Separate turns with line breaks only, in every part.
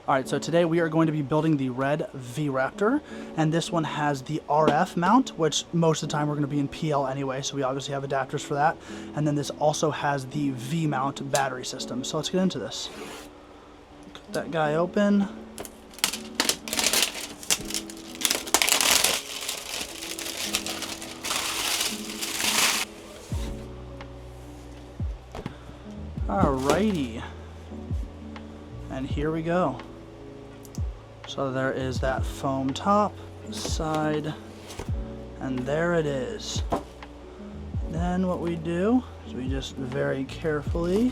Alright, so today we are going to be building the red V-Raptor, and this one has the RF mount, which most of the time we're going to be in PL anyway, so we obviously have adapters for that. And then this also has the V-mount battery system. So let's get into this. Cut that guy open. Alrighty. And here we go. So there is that foam top, side, and there it is. Then what we do is we just very carefully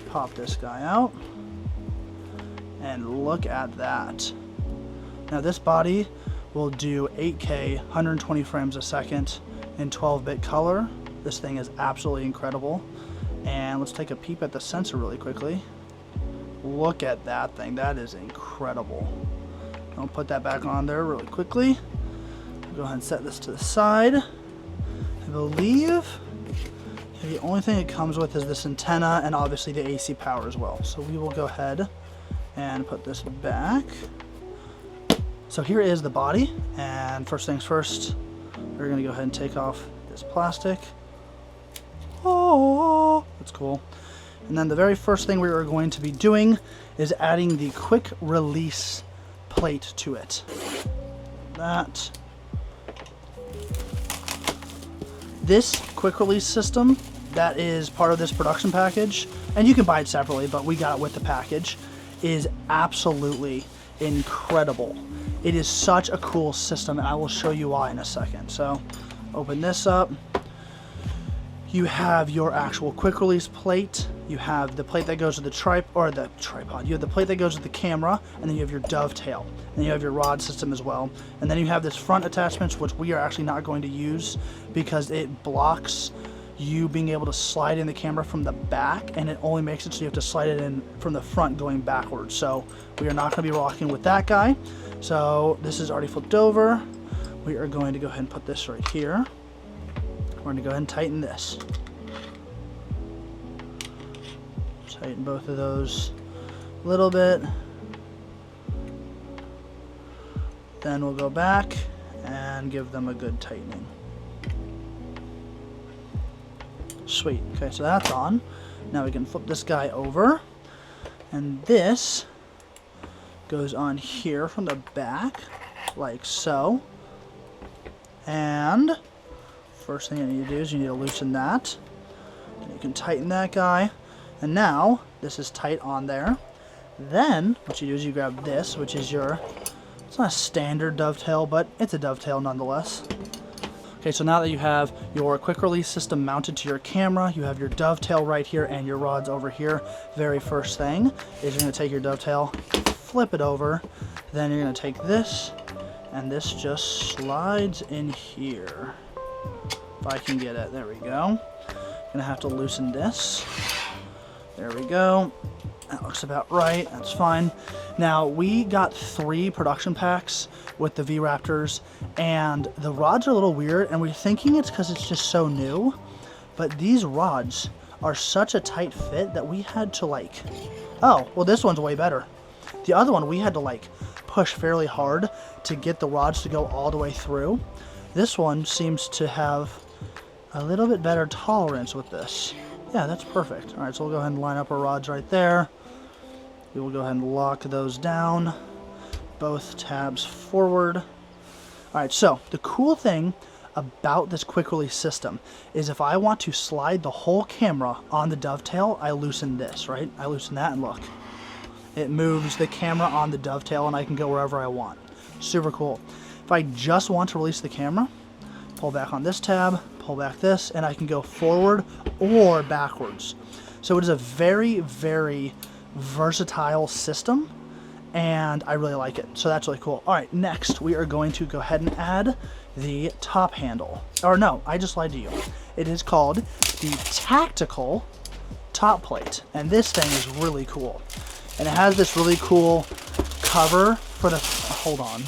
pop this guy out. And look at that. Now this body will do 8K, 120 frames a second in 12-bit color. This thing is absolutely incredible. And let's take a peep at the sensor really quickly. Look at that thing. That is incredible. I'll put that back on there really quickly. Go ahead and set this to the side. I believe the only thing it comes with is this antenna and obviously the AC power as well. So we will go ahead and put this back. So here is the body, and first things first, we're going to go ahead and take off this plastic. Oh, that's cool. And then the very first thing we are going to be doing is adding the quick release plate to it. This quick release system that is part of this production package, and you can buy it separately, but we got it with the package, is absolutely incredible. It is such a cool system, and I will show you why in a second. So open this up. You have your actual quick release plate. You have the plate that goes with the tripod. You have the plate that goes with the camera, and then you have your dovetail. And you have your rod system as well. And then you have this front attachments, which we are actually not going to use because it blocks you being able to slide in the camera from the back, and it only makes it so you have to slide it in from the front going backwards. So we are not going to be rocking with that guy. So this is already flipped over. We are going to go ahead and put this right here. We're going to go ahead and tighten this. Tighten both of those a little bit. Then we'll go back and give them a good tightening. Sweet. Okay, so that's on. Now we can flip this guy over. And this goes on here from the back, like so. And first thing you need to do is you need to loosen that. And you can tighten that guy. And now this is tight on there. Then what you do is you grab this, which is it's not a standard dovetail, but it's a dovetail nonetheless. Okay, so now that you have your quick release system mounted to your camera, you have your dovetail right here and your rods over here. Very first thing is you're going to take your dovetail, flip it over, then you're going to take this, and this just slides in here. If I can get it, there we go. Gonna have to loosen this. There we go. That looks about right, that's fine. Now, we got 3 production packs with the V-Raptors, and the rods are a little weird, and we're thinking it's because it's just so new, but these rods are such a tight fit that we had to oh, well this one's way better. The other one, we had to push fairly hard to get the rods to go all the way through. This one seems to have a little bit better tolerance with this. Yeah, that's perfect. All right, so we'll go ahead and line up our rods right there. We will go ahead and lock those down, both tabs forward. All right, so the cool thing about this quick release system is if I want to slide the whole camera on the dovetail, I loosen this, right? I loosen that and look. It moves the camera on the dovetail and I can go wherever I want. Super cool. If I just want to release the camera, pull back on this tab, pull back this, and I can go forward or backwards. So it is a very, very versatile system, and I really like it. So that's really cool. All right, next we are going to go ahead and add the top handle. Or no, I just lied to you. It is called the tactical top plate, and this thing is really cool. And it has this really cool cover for the, hold on.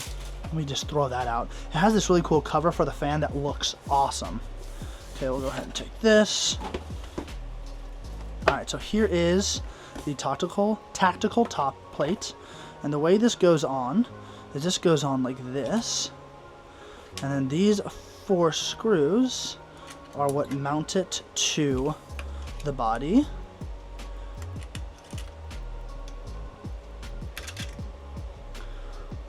Let me just throw that out. It has this really cool cover for the fan that looks awesome. Okay, we'll go ahead and take this. All right, so here is the tactical top plate. And the way this goes on is this goes on like this. And then these 4 screws are what mount it to the body.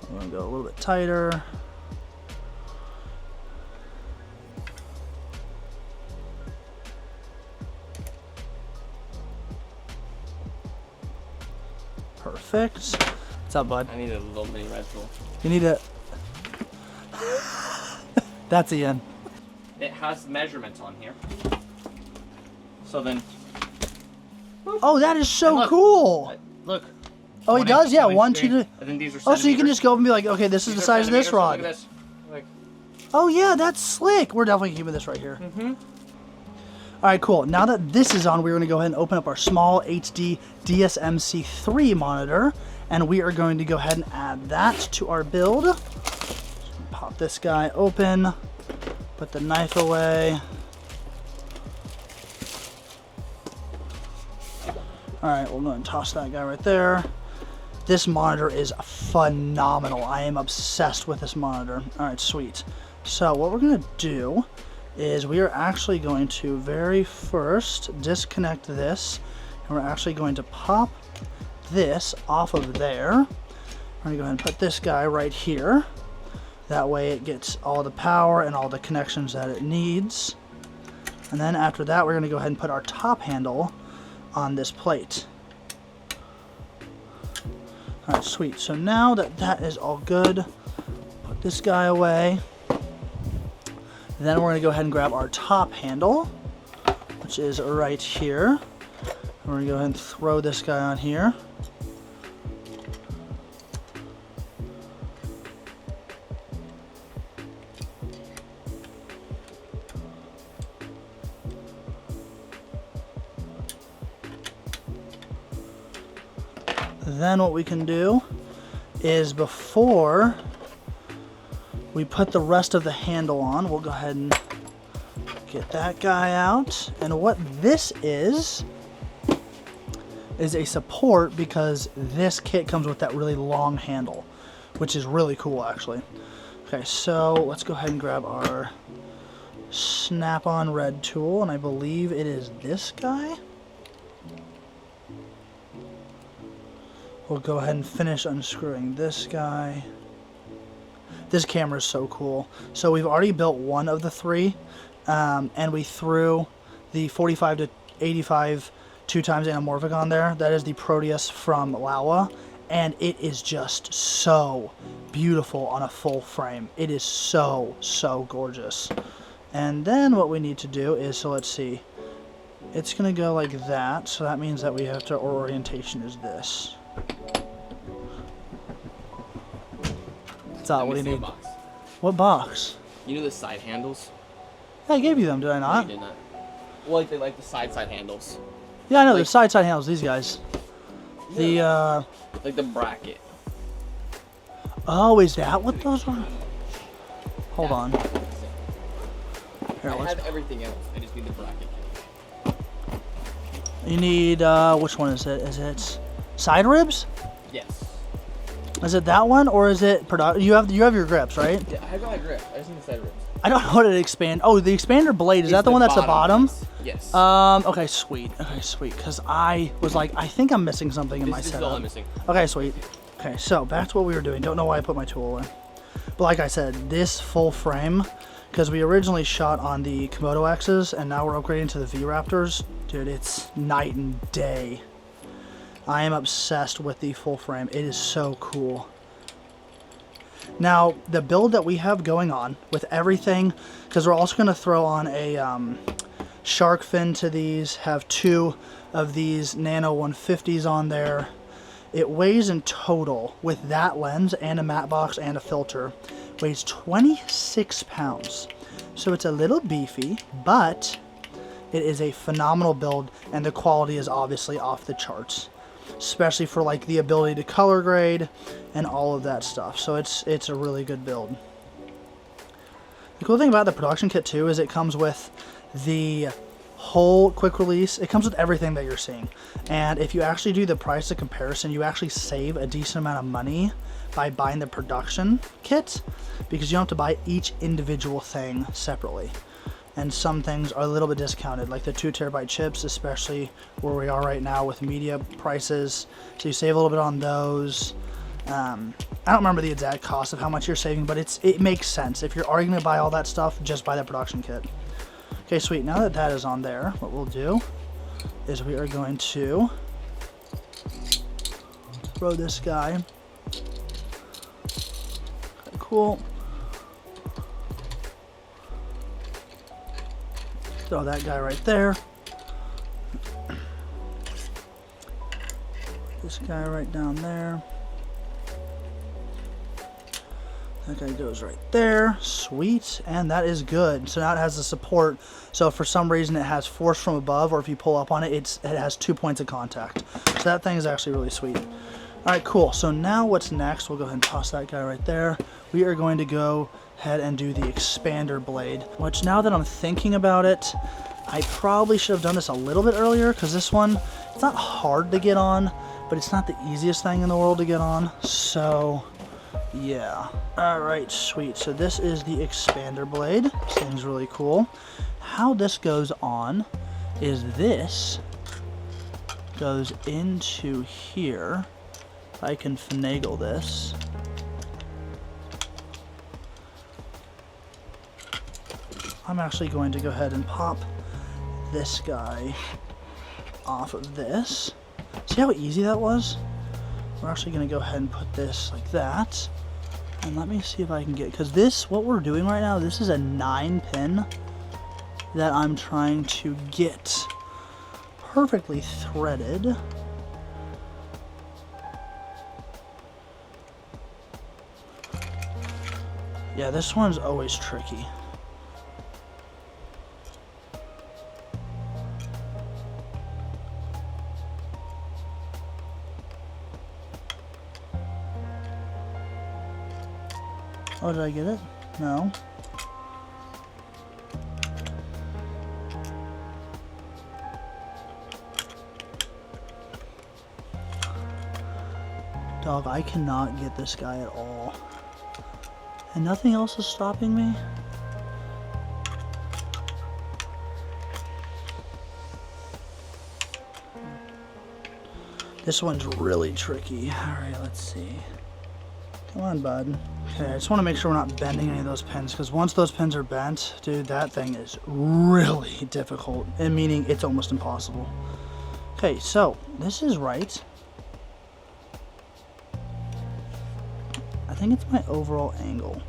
I'm going to go a little bit tighter. Perfect. What's up, bud?
I need a little mini Red Bull.
You need a... That's Ian.
It has measurements on here. So then...
Oh, that is so
look,
cool!
Look.
Oh, he does? Yeah, 1, 2, 3.
And then these are
Oh, so you can just go up and be like, okay, this is the size of this rod.
Look at this. Like,
Oh, yeah, that's slick. We're definitely keeping this right here.
mm-hmm.
All right, cool. Now that this is on, we're going to go ahead and open up our small HD DSMC3 monitor, and we are going to go ahead and add that to our build. Pop this guy open, put the knife away. All right, we're going to toss that guy right there. This monitor is phenomenal. I am obsessed with this monitor. All right, sweet. So what we're going to do is we are actually going to very first disconnect this, and we're actually going to pop this off of there. We're going to go ahead and put this guy right here. That way it gets all the power and all the connections that it needs. And then after that, we're going to go ahead and put our top handle on this plate. All right, sweet. So now that that is all good, put this guy away. Then we're going to go ahead and grab our top handle, which is right here. We're going to go ahead and throw this guy on here. Then what we can do is before we put the rest of the handle on, we'll go ahead and get that guy out. And what this is a support, because this kit comes with that really long handle, which is really cool actually. Okay, so let's go ahead and grab our snap-on red tool, and I believe it is this guy. We'll go ahead and finish unscrewing this guy. This camera is so cool. So we've already built one of the 3, and we threw the 45 to 85 2x anamorphic on there. That is the Proteus from Laowa, and it is just so beautiful on a full frame. It is so, so gorgeous. And then what we need to do is, so let's see, it's gonna go like that, so that means that we have to, our orientation is this. What's up? What do you need?
Box.
What box?
You know the side handles?
Yeah, I gave you them, did I
No,
not?
you did not. Well, like the side handles.
Yeah, I know, the
Like-
side handles, these guys. The,
Like the bracket.
oh, is that what those are? Hold on. Here,
I
let's,
have everything else. I just need the bracket.
you need, which one is it? Is it side ribs?
Yes.
Is it that one, or is it you have your grips, right?
Yeah, I got my grip. I just need the side ribs.
I don't know what it expand. Oh, the expander blade, is that the one that's the bottom?
piece. Yes.
Okay, sweet. Okay, sweet. Because I was like, I think I'm missing something in my
This is all
setup.
I'm missing.
Okay, sweet. Okay, so back to what we were doing. Don't know why I put my tool away. But like I said, this full frame, because we originally shot on the Komodo X's, and now we're upgrading to the V-Raptors. Dude, it's night and day. I am obsessed with the full frame. It is so cool. Now, the build that we have going on with everything, because we're also going to throw on a shark fin to these, have 2 of these Nano 150s on there. It weighs in total, with that lens and a matte box and a filter, weighs 26 pounds. So it's a little beefy, but it is a phenomenal build, and the quality is obviously off the charts, especially for like the ability to color grade and all of that stuff. So it's a really good build. The cool thing about the production kit too is it comes with the whole quick release. It comes with everything that you're seeing. And if you actually do the price of comparison, you actually save a decent amount of money by buying the production kit, because you don't have to buy each individual thing separately. And some things are a little bit discounted, like the 2 terabyte chips, especially where we are right now with media prices. So you save a little bit on those. I don't remember the exact cost of how much you're saving, but it makes sense. If you're already going to buy all that stuff, just buy the production kit. Okay, sweet. Now that that is on there, what we'll do is we are going to throw this guy. Okay, cool. Throw that guy right there. This guy right down there. That guy goes right there. Sweet. And that is good. So now it has the support. So if for some reason it has force from above, or if you pull up on it, it has 2 points of contact. So that thing is actually really sweet. Alright, cool. So now what's next? We'll go ahead and toss that guy right there. We are going to go ahead and do the expander blade, which now that I'm thinking about it, I probably should have done this a little bit earlier, because this one, it's not hard to get on, but it's not the easiest thing in the world to get on. So yeah. Alright, sweet. So this is the expander blade. This thing's really cool. How this goes on is this goes into here. If I can finagle this. I'm actually going to go ahead and pop this guy off of this. See how easy that was? We're actually going to go ahead and put this like that. And let me see if I can get, because this, what we're doing right now, this is a 9-pin that I'm trying to get perfectly threaded. Yeah, this one's always tricky. Oh, did I get it? No. Dog, I cannot get this guy at all. And nothing else is stopping me? This one's really tricky. Alright, let's see. Come on, bud. Okay, I just want to make sure we're not bending any of those pins, because once those pins are bent, dude, that thing is really difficult, and meaning it's almost impossible. Okay, so this is right. I think it's my overall angle.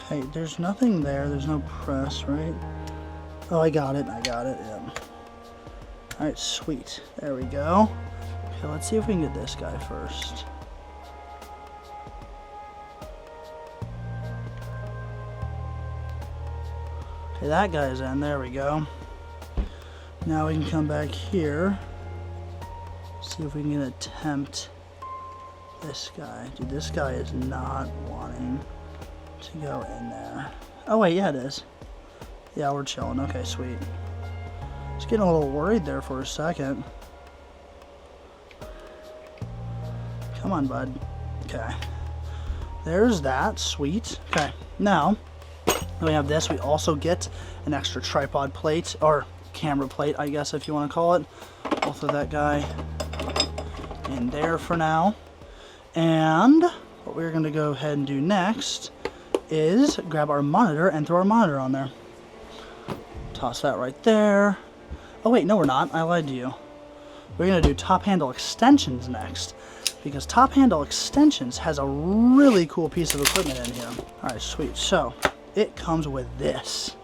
Okay, there's nothing there. There's no press, right? Oh, I got it. Yeah. Alright, sweet. There we go. Okay, let's see if we can get this guy first. Okay, that guy's in. There we go. Now we can come back here. See if we can attempt this guy. Dude, this guy is not wanting to go in there. Oh, wait, yeah, it is. Yeah, we're chilling. Okay, sweet. Just getting a little worried there for a second. Come on, bud. Okay. There's that. Sweet. Okay. Now, when we have this, we also get an extra tripod plate, or camera plate, I guess, if you want to call it. I'll throw that guy in there for now. And what we're going to go ahead and do next is grab our monitor and throw our monitor on there. Toss that right there. Oh wait, no we're not. I lied to you. We're going to do top handle extensions next, because top handle extensions has a really cool piece of equipment in here. Alright, sweet. So, it comes with this.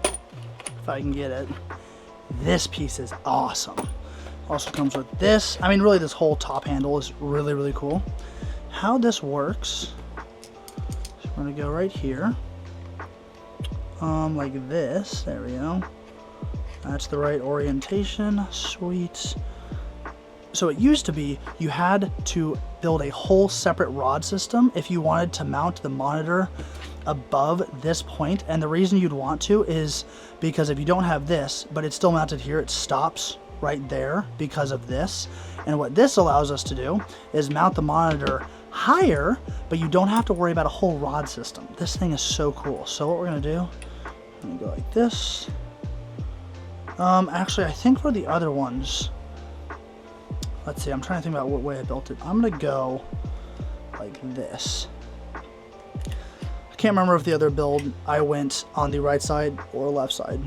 If I can get it. This piece is awesome. Also comes with this. I mean, really, this whole top handle is really, really cool. How this works, so we're going to go right here. Like this. There we go. That's the right orientation. Sweet. So it used to be you had to build a whole separate rod system if you wanted to mount the monitor above this point. And the reason you'd want to is because if you don't have this, but it's still mounted here, it stops right there because of this. And what this allows us to do is mount the monitor higher, but you don't have to worry about a whole rod system. This thing is so cool. So what we're gonna do, I'm gonna go like this. Actually, I think for the other ones, let's see, I'm trying to think about what way I built it. I'm gonna go like this. I can't remember if the other build I went on the right side or left side.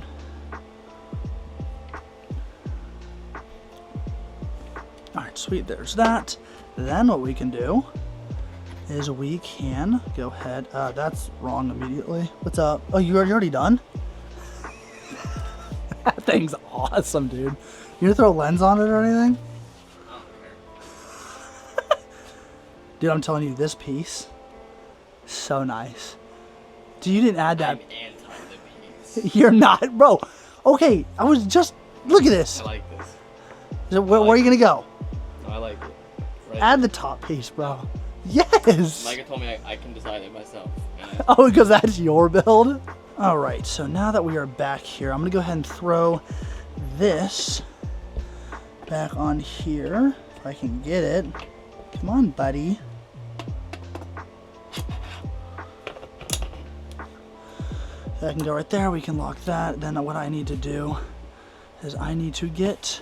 All right, sweet, there's that. Then what we can do is we can go ahead, that's wrong immediately. What's up? Oh, you're already done? That thing's awesome, dude. You gonna throw a lens on it or anything? Dude, I'm telling you, this piece, so nice. Dude, you didn't add that.
I'm anti the piece.
You're not, bro. Okay, I was just, look at this.
I like this.
So where are you gonna go?
No, I like it. Right.
Add the top piece, bro. Yes.
Micah told me I can decide it myself.
Oh, because that's your build? All right, so now that we are back here, I'm gonna go ahead and throw this back on here, if I can get it. Come on, buddy. That can go right there, we can lock that. Then what I need to do is I need to get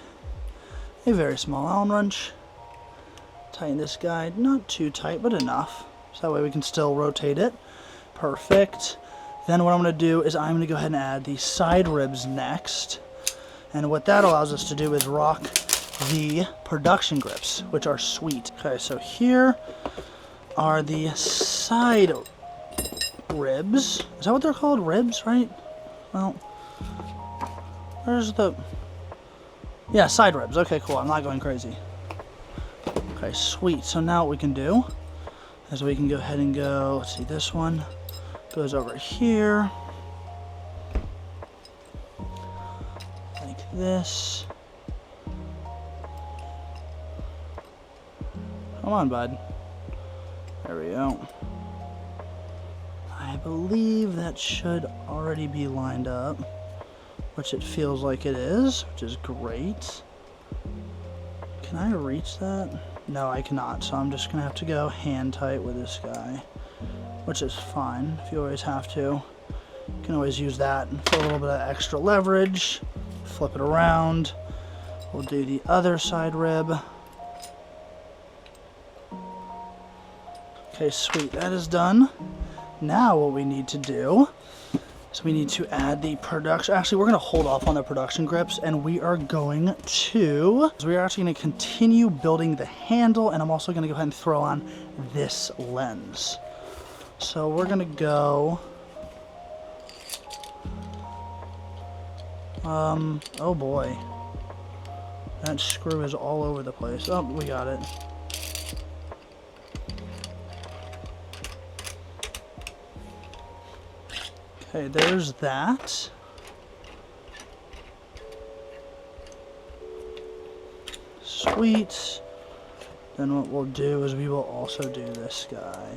a very small Allen wrench. Tighten this guy, not too tight, but enough. So that way we can still rotate it. Perfect. Then what I'm going to do is I'm going to go ahead and add the side ribs next. And what that allows us to do is rock the production grips, which are sweet. Okay, so here are the side ribs. Is that what they're called? Ribs, right? Well, where's the... Yeah, side ribs. Okay, cool. I'm not going crazy. Okay, sweet. So now what we can do is we can go ahead and go, let's see, this one goes over here. Like this. Come on, bud. There we go. I believe that should already be lined up, which it feels like it is, which is great. Can I reach that? No, I cannot, so I'm just gonna have to go hand tight with this guy, which is fine. If you always have to, you can always use that for a little bit of extra leverage. Flip it around. We'll do the other side rib. Okay, sweet, that is done. Now what we need to do is we need to add the production. Actually, we're going to hold off on the production grips, and we are going to, so we are actually going to continue building the handle, and I'm also going to go ahead and throw on this lens. So we're going to go, oh boy, that screw is all over the place. Oh, we got it. Okay, there's that. Sweet. Then what we'll do is we will also do this guy.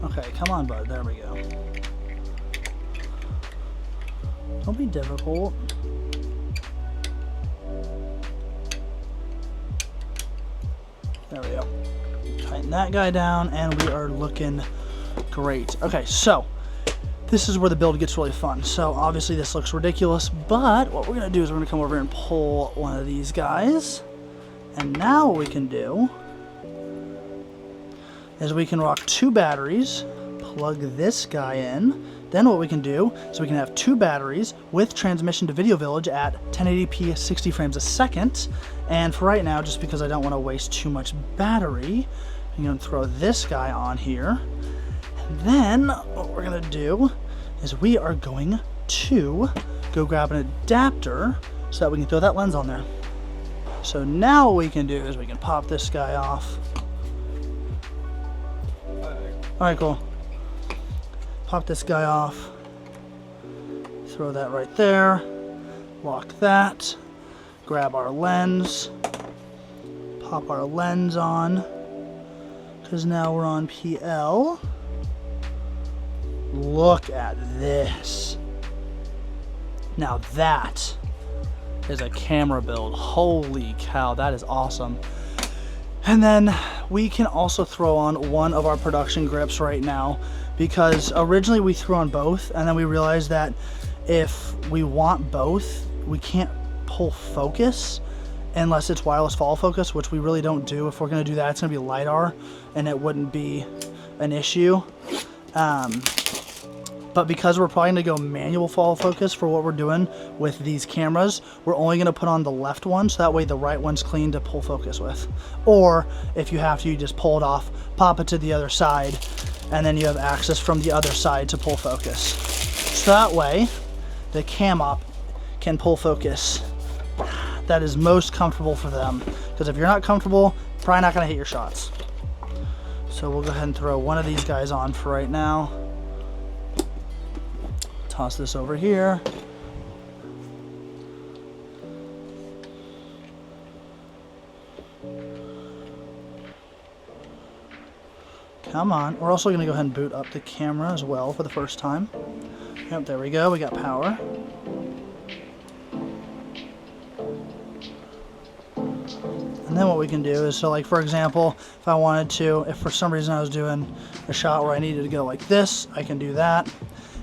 Okay, come on, bud. There we go. Don't be difficult. There we go. Tighten that guy down, and we are looking great. Okay, so this is where the build gets really fun. So obviously this looks ridiculous, but what we're gonna do is we're gonna come over and pull one of these guys. And now what we can do is we can rock 2 batteries, plug this guy in. Then what we can do is we can have 2 batteries with transmission to Video Village at 1080p 60 frames a second. And for right now, just because I don't want to waste too much battery, I'm going to throw this guy on here. And then what we're going to do is we are going to go grab an adapter so that we can throw that lens on there. So now what we can do is we can pop this guy off Alright, cool. Pop this guy off. Throw that right there. Lock that. Grab our lens. Pop our lens on. Because now we're on PL. Look at this. Now that is a camera build. Holy cow, that is awesome. And then we can also throw on one of our production grips right now, because originally we threw on both, and then we realized that if we want both, we can't pull focus unless it's wireless follow focus, which we really don't do. If we're going to do that, it's going to be LiDAR, and it wouldn't be an issue. But because we're probably going to go manual follow focus for what we're doing with these cameras, we're only going to put on the left one, so that way the right one's clean to pull focus with. Or if you have to, you just pull it off, pop it to the other side, and then you have access from the other side to pull focus. So that way, the cam op can pull focus that is most comfortable for them. Because if you're not comfortable, probably not going to hit your shots. So we'll go ahead and throw one of these guys on for right now. Toss this over here. Come on. We're also going to go ahead and boot up the camera as well for the first time. Yep, there we go. We got power. And then what we can do is, so like for example, if I wanted to, if for some reason I was doing a shot where I needed to go like this, I can do that.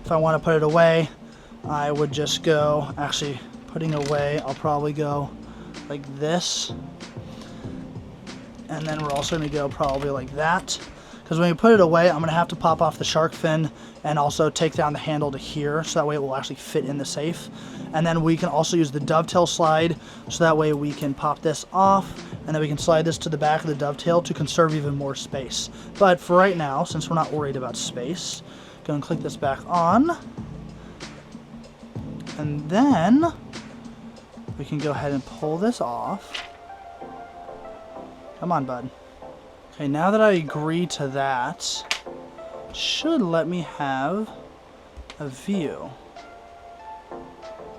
If I want to put it away, I would just go, actually putting away, I'll probably go like this. And then we're also going to go probably like that. Because when you put it away, I'm going to have to pop off the shark fin and also take down the handle to here, so that way it will actually fit in the safe. And then we can also use the dovetail slide, so that way we can pop this off, and then we can slide this to the back of the dovetail to conserve even more space. But for right now, since we're not worried about space, go and click this back on. And then we can go ahead and pull this off. Come on, bud. Okay, now that I agree to that, it should let me have a view.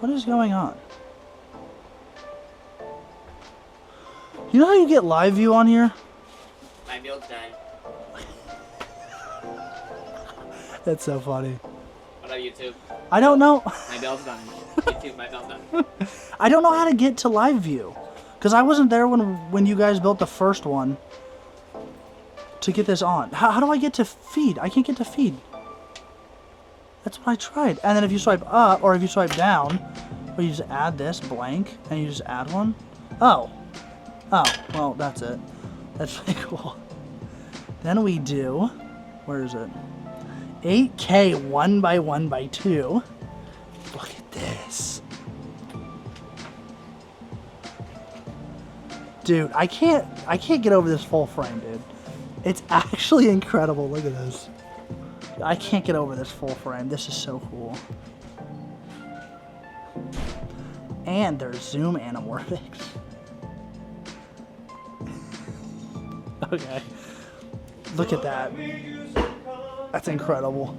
What is going on? You know how you get live view on here?
My build's done.
That's so funny.
What about YouTube?
I don't know.
My build's done. YouTube, my build's done.
I don't know how to get to live view. Because I wasn't there when you guys built the first one to get this on. How do I get to feed? I can't get to feed. That's what I tried. And then if you swipe up, or if you swipe down, or you just add this blank, and you just add one. Oh. Oh, well, that's it. That's pretty cool. Then we do, where is it? 8K 1x1x2. Look at this. Dude, I can't get over this full frame, dude. It's actually incredible. Look at this. I can't get over this full frame. This is so cool. And there's zoom anamorphics. Okay. Look at that. That's incredible.